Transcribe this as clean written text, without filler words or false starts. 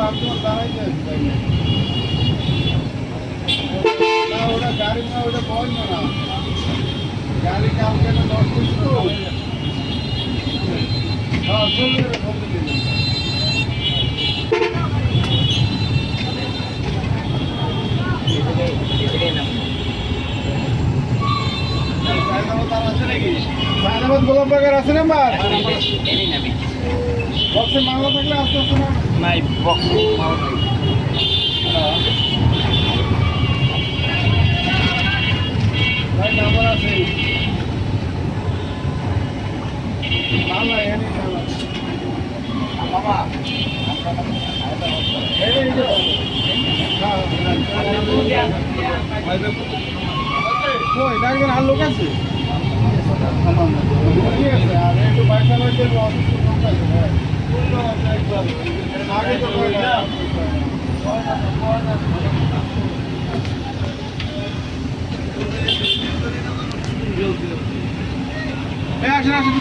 আমি তোমার দাঁড়াইতে না ওটা গাড়ি না ওটা বন্ধ না গাড়ি কালকে না নষ্ট তো হ্যাঁ চলবে বন্ধ দিন সায়দাবাদ গোলাপ বাগার আছে নাম্বার বক্সে মামলা থাকলে আস্তে আস্তে না নাই বক্স ভাই নাম্বার আছে মামলা এখানে বাবা কই ডাকবেন আর লোক আছে ঠিক আছে আর একটু পয়সা লইতে অসুস্থ আগে তো আসেন আসেন